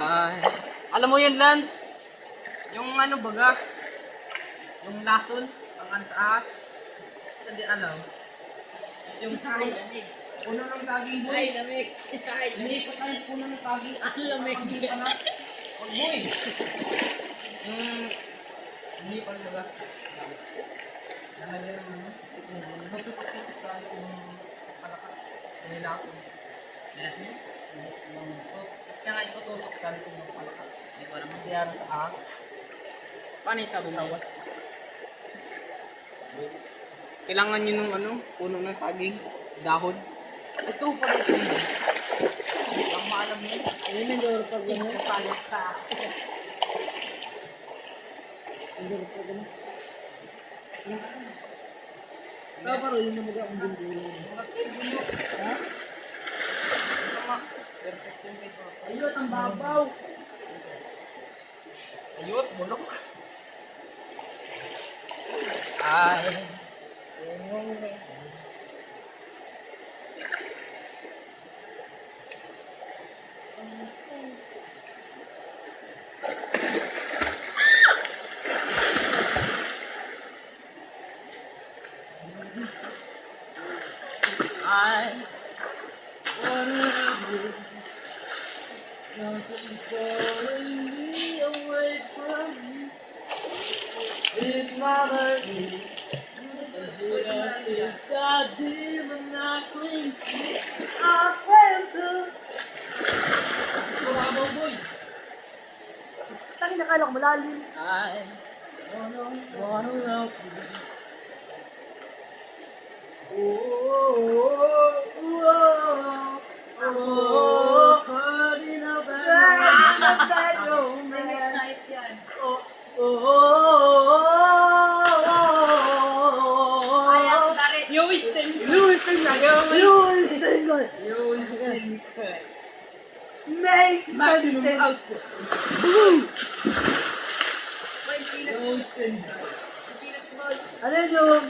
Ay, alam mo yun, Lance? Yung ano baga? Yung lason, ang ano sa ahas? Hindi alam. Yung puno ng saging boy. Ay, lamig. Hindi pa tayo puno ng saging. Ang lamig. Hindi pa na. Oh, boy. Hindi pa baga. Nalagyan ng ano? Tutusok-tusok sa yung palakat. May lason. Lason? Kaya nga itutusok sa likod ng palakat. Hindi ko alam kasi yan sa ahas. Paano yung sabong mo? Kailangan nyo nung ano, puno ng saging, dahon. Ito pala ito yun. Ang maalam mo. Ayun yung loro pag gano'n. Salit ka. Yung loro pag gano'n. Kaya parang yung namaga ang bundulo. Ha? Perfect yung paper. Ayun, ang babaw. Ayun, bulok. Ay. Ay. Something's calling me away from you. It's mother. God demon, I cling. I cling to. Kumabaw boy. Tangin na kala ko malalim. Ay. Wanna love you. Hurting a bad romance. Lewis Tennyson. Maximum output. Ano yung?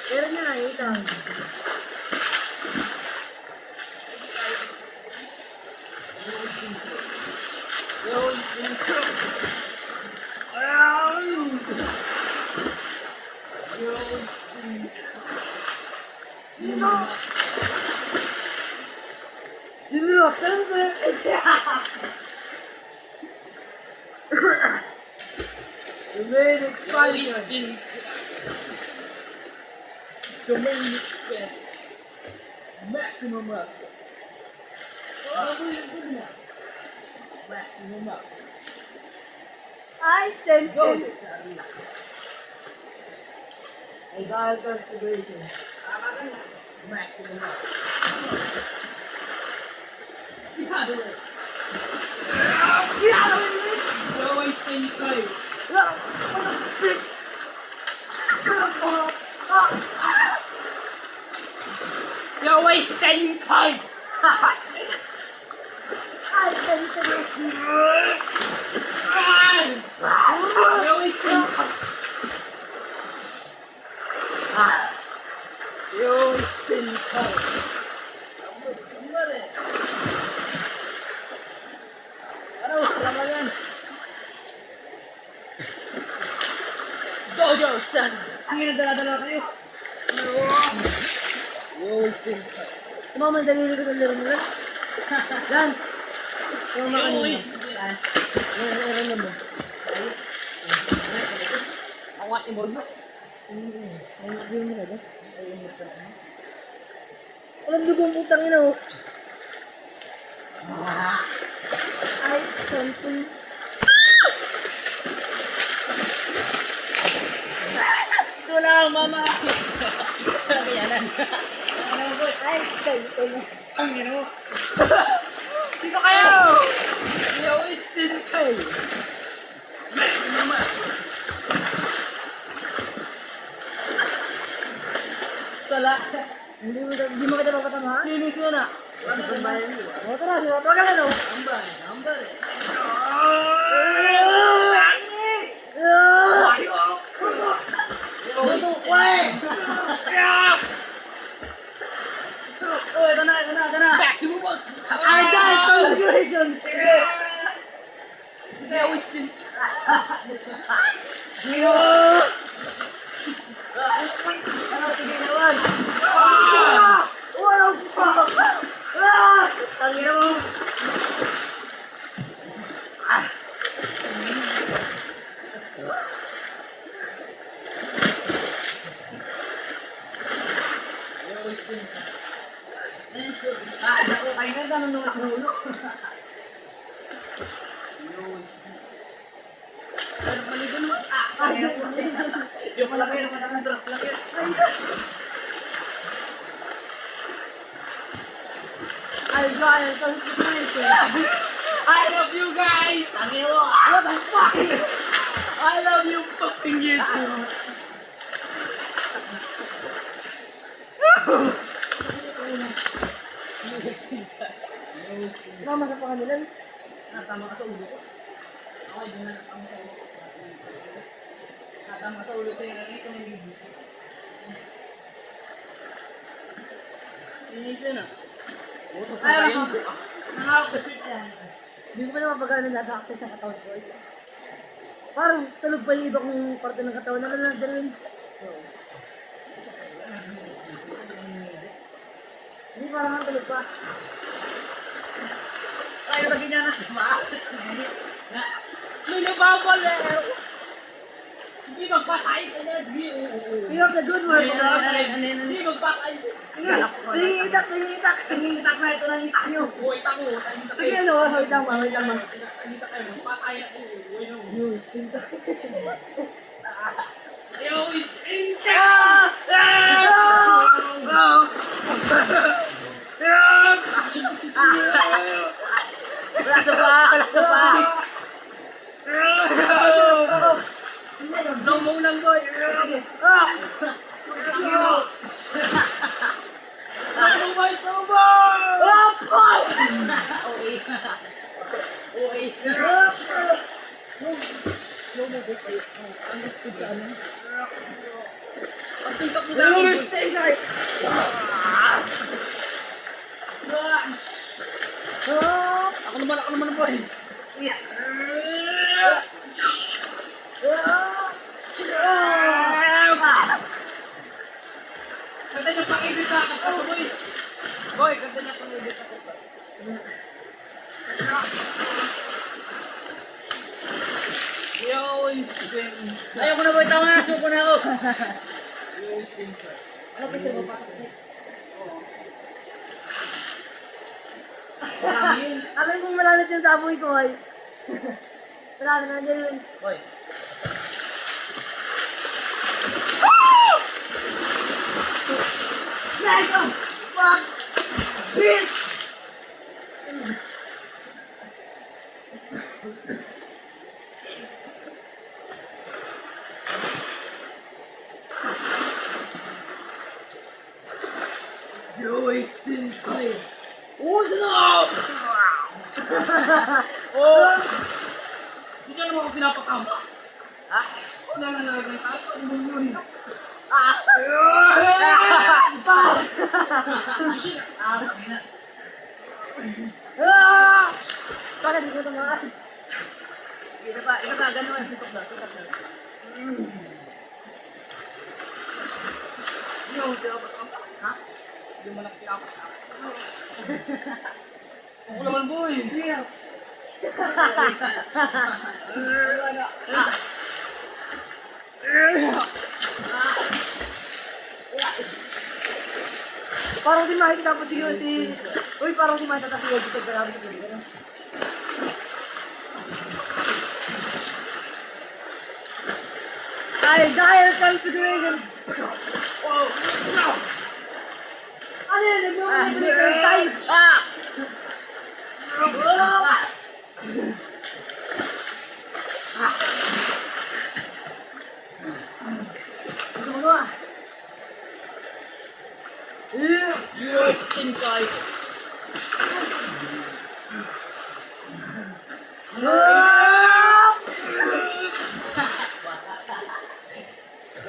Pero nyo na, itang. Sino? Sino? You made it funny. Dominic Sketch. Maximum up. Maximum up. I sent go. I got consideration. Maximum up. Get out of it. Get out of it. Go wasting time. You're wasting time. I sent consideration. You're wasting time. You're wasting time. Ano? Salamat yan. Jojo, son. Ang dala kayo. You're wasting time. Tumama ang dalili ko ng laro mo lang. Lance. Tumama ka nyo. Ano mo? Ang wat ni Borgo. Ay, mo na ba? Walang dugong putang ina oh. Ay, something. Ito lang, mama. Yanan. Ano ba? Ay, something. Ang ino. Dito kayo. You're wasting time. Mama. Sala. Hindi mo kita magkatama? Linis mo na. Ano ba yan? O, tara, wag ka na no? Ambar. Ito na. Back to work. Ay, Ako, kayo nga nanunulak ng ulo. Pero maligo naman. Yung malaki, yung malaki, malaki. Ay, guys, ang situation. I love you guys! What the fuck? I love you fucking YouTube! Mama sa panganilan. Natama ka sa ulo ko. Okay, di na natama sa ulo ko. Natama sa ulo ko yung rito ng libro. Inis yun ah. Ay, nakakasip yan. Hindi ko pa naman pagkano nasa-access sa katawan ko. Parang tulog pa yung iba kong parte ng katawan. Nakalandarin. Hindi, parang ang tulog pa. Ay, lagi niya na. Nagababalaw! Hindi magpatay ka na, King of the good work. Hindi magpatay. Nangitak na ito ng itak nyo. Uy, tako. Sige, ano, wait lang ba, wait lang ba. Hindi ka kayo, magpatay ako. Uy, no. Yun, pinta. Yo, is in Wala sa pa, wala sa pa. Slow mo lang, boy. Slow mo! Okay. Slow mo, boy. Ang gusto sa ano. Pagsuntok mo dami. Stay guys. Ako naman, boy. Ganda niya pang-edit ako, boy. Boy, ganda niya pang-edit ako. Yo, spin. Ayoko na boy, tama na, suko na ako. Yo, spin, sir. Ano picture mo pa? Marami yun. Alam kong malalat yung saboy ko ay. Marami na dyan yun. Boy. Let's go! Fuck! Bitch! Yo, spin, boy. Oh, no! Oh! Hindi ka naman ako pinapakama. Ha? Wala na nalagay tayo. Ano mo yun? Ah! Ah! Bakit hindi ko tumaan? Ito pa, gano'n, sitok na. Yo, pinapakama. Ha? Hindi mo lang pinapakama. Ako naman, boy. Yeah. Parang si Mike dapat yun si... Uy, parang si Mike dapat yun si Grabe si Grabe. Dire configuration! Oh, no! Ano yun? Nag-movement time! Ito mo ba? Yo, spin, boy.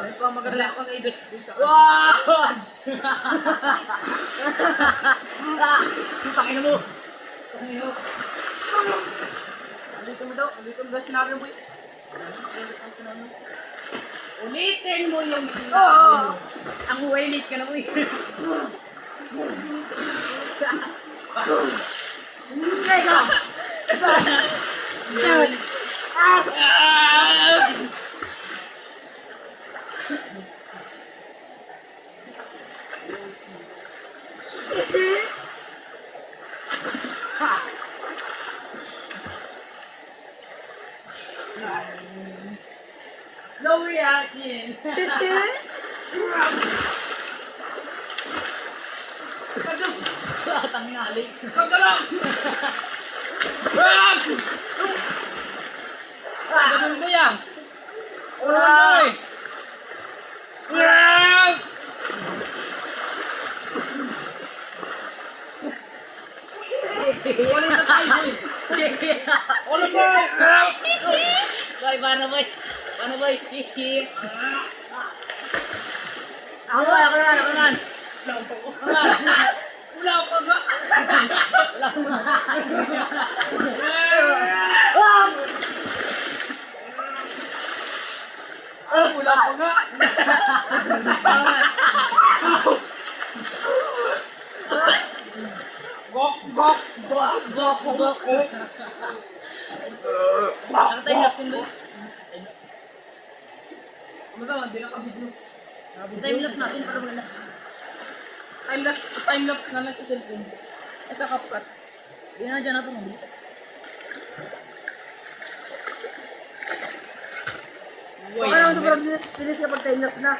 Ikaw maganda ako ng ibig. Wow! Tangin mo. Tangin mo. Dito mo daw. Dito mo daw sinabi mo. Ulitin mo yung Oo! ang wailit ka na mo. Teka! Ah! Tangin na, alik. Pagdalang! Ganun ko yan. Wala! Wala na tayo. Wala ba? Boy, paano boy? Paano boy? Ako naman. Wala pa ba? Wala pa nga. Gok, gok, gok, gok, gok, gok. Ang time lapse yun boy. Masama, hindi na kami. Time lapse natin para maganda. Time lapse na lang sa cellphone. Sa CapCut. Hindi na dyan natin mabilis. Boy, Baka naman sobrang bilis ka pag time lapse na.